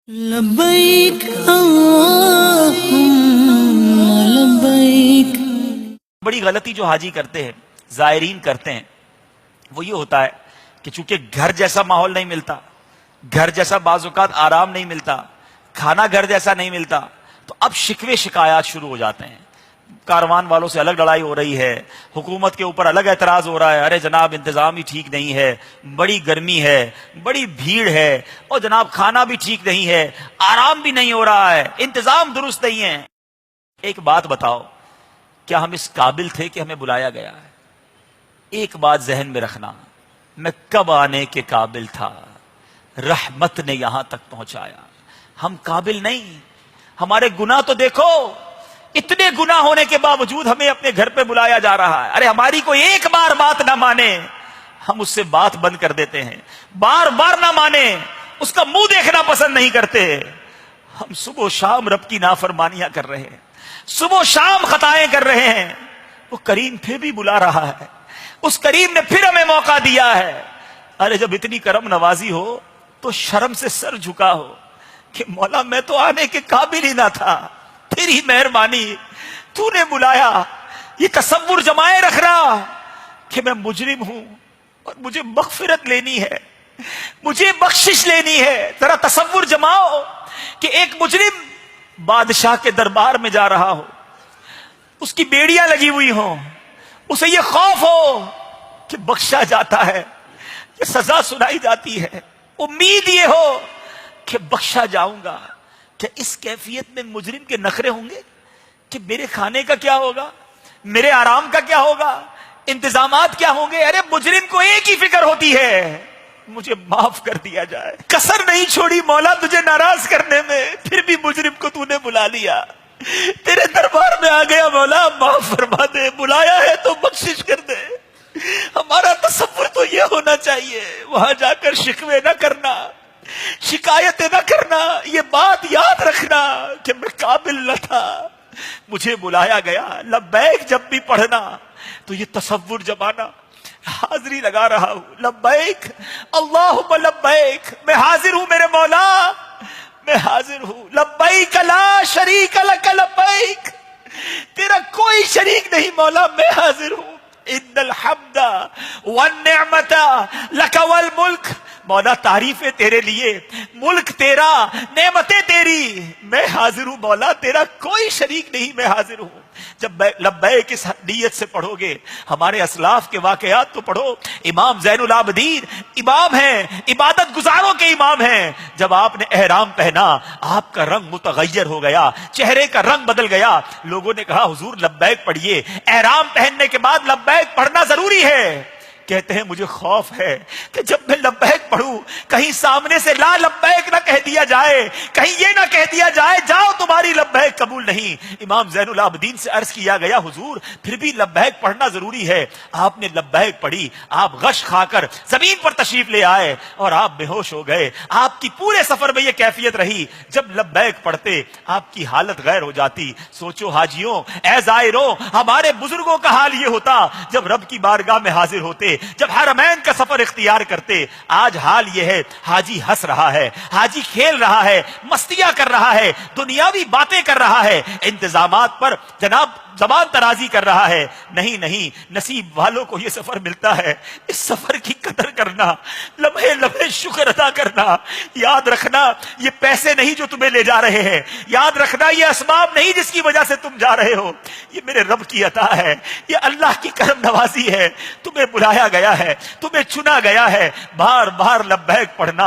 لبیک اللہم لبیک۔ بڑی غلطی جو حاجی کرتے ہیں، زائرین کرتے ہیں، وہ یہ ہوتا ہے کہ چونکہ گھر جیسا ماحول نہیں ملتا، گھر جیسا بعض اوقات آرام نہیں ملتا، کھانا گھر جیسا نہیں ملتا، تو اب شکوے شکایات شروع ہو جاتے ہیں۔ کاروان والوں سے الگ لڑائی ہو رہی ہے، حکومت کے اوپر الگ اعتراض ہو رہا ہے، ارے جناب انتظام ہی ٹھیک نہیں ہے، بڑی گرمی ہے، بڑی بھیڑ ہے، اور جناب کھانا بھی ٹھیک نہیں ہے، آرام بھی نہیں ہو رہا ہے، انتظام درست نہیں ہے۔ ایک بات بتاؤ، کیا ہم اس قابل تھے کہ ہمیں بلایا گیا ہے؟ ایک بات ذہن میں رکھنا، میں کب آنے کے قابل تھا، رحمت نے یہاں تک پہنچایا۔ ہم قابل نہیں، ہمارے گناہ تو دیکھو، اتنے گناہ ہونے کے باوجود ہمیں اپنے گھر پہ بلایا جا رہا ہے۔ ارے ہماری کوئی ایک بار بات نہ مانے، ہم اس سے بات بند کر دیتے ہیں، بار بار نہ مانے، اس کا منہ دیکھنا پسند نہیں کرتے۔ ہم صبح و شام رب کی نافرمانیاں کر رہے ہیں، صبح و شام خطائیں کر رہے ہیں، وہ کریم پھر بھی بلا رہا ہے، اس کریم نے پھر ہمیں موقع دیا ہے۔ ارے جب اتنی کرم نوازی ہو تو شرم سے سر جھکا ہو کہ مولا میں تو آنے کے قابل ہی نہ تھا، تیری مہربانی، تو نے بلایا۔ یہ تصور جمائے رکھ رہا کہ میں مجرم ہوں اور مجھے مغفرت لینی ہے، مجھے بخشش لینی ہے۔ ذرا تصور جماؤ کہ ایک مجرم بادشاہ کے دربار میں جا رہا ہو، اس کی بیڑیاں لگی ہوئی ہوں، اسے یہ خوف ہو کہ بخشا جاتا ہے، یہ سزا سنائی جاتی ہے، امید یہ ہو کہ بخشا جاؤں گا۔ کیا اس کیفیت میں مجرم کے نخرے ہوں گے کہ میرے کھانے کا کیا ہوگا، میرے آرام کا کیا ہوگا، انتظامات کیا ہوں گے؟ ارے مجرم کو ایک ہی فکر ہوتی ہے، مجھے معاف کر دیا جائے۔ کسر نہیں چھوڑی مولا تجھے ناراض کرنے میں، پھر بھی مجرم کو تو نے بلا لیا، تیرے دربار میں آ گیا مولا، معاف فرما دے، بلایا ہے تو بخشش کر دے۔ ہمارا تصور تو یہ ہونا چاہیے، وہاں جا کر شکوے نہ کرنا، شکایتیں نہ کرنا، یہ بات یاد رکھنا کہ میں قابل نہ تھا، مجھے بلایا گیا۔ لبیک جب بھی پڑھنا تو یہ تصور جمانا، حاضری لگا رہا ہوں، لبیک اللہم لبیک، میں حاضر ہوں میرے مولا، میں حاضر ہوں، لبیک لا شریک لک لبیک، تیرا کوئی شریک نہیں مولا، میں حاضر ہوں۔ ان الحمد والنعمت لک والملک، مولا تعریفیں تیرے لیے، ملک تیرا، نعمتیں تیری، میں حاضر ہوں مولا، تیرا کوئی شریک نہیں، میں حاضر ہوں۔ جب لبیک اس نیت سے پڑھو گے، ہمارے اسلاف کے واقعات تو پڑھو۔ امام زین العابدین امام ہیں، عبادت گزاروں کے امام ہیں، جب آپ نے احرام پہنا آپ کا رنگ متغیر ہو گیا، چہرے کا رنگ بدل گیا۔ لوگوں نے کہا حضور لبیک پڑھیے، احرام پہننے کے بعد لبیک پڑھنا ضروری ہے۔ کہتے ہیں مجھے خوف ہے کہ جب میں لبیک پڑھوں کہیں سامنے سے لا لبیک نہ کہہ دیا جائے، کہیں یہ نہ کہہ دیا جائے جاؤ تمہاری لبیک قبول نہیں۔ امام زین العابدین سے عرض کیا گیا حضور پھر بھی لبیک پڑھنا ضروری ہے۔ آپ نے لبیک پڑھی، آپ غش کھا کر زمین پر تشریف لے آئے اور آپ بے ہوش ہو گئے۔ آپ کی پورے سفر میں یہ کیفیت رہی، جب لبیک پڑھتے آپ کی حالت غیر ہو جاتی۔ سوچو حاجیوں، اے زائروں، ہمارے بزرگوں کا حال یہ ہوتا جب رب کی بارگاہ میں حاضر ہوتے، جب حرمین کا سفر اختیار کرتے۔ آج حال یہ ہے، حاجی ہنس رہا ہے، حاجی کھیل رہا ہے، مستیاں کر رہا ہے، دنیاوی باتیں کر رہا ہے، انتظامات پر جناب زبان درازی کر رہا ہے۔ نہیں نہیں، نصیب والوں کو یہ سفر ملتا ہے، اس سفر کی قدر کرنا، لمحے لمحے شکر ادا کرنا۔ یاد رکھنا یہ پیسے نہیں جو تمہیں لے جا رہے ہیں، یاد رکھنا یہ اسباب نہیں جس کی وجہ سے تم جا رہے ہو، یہ میرے رب کی عطا ہے، یہ اللہ کی کرم نوازی ہے۔ تمہیں بلایا گیا ہے، تمہیں چنا گیا ہے، بار بار لبیک پڑھنا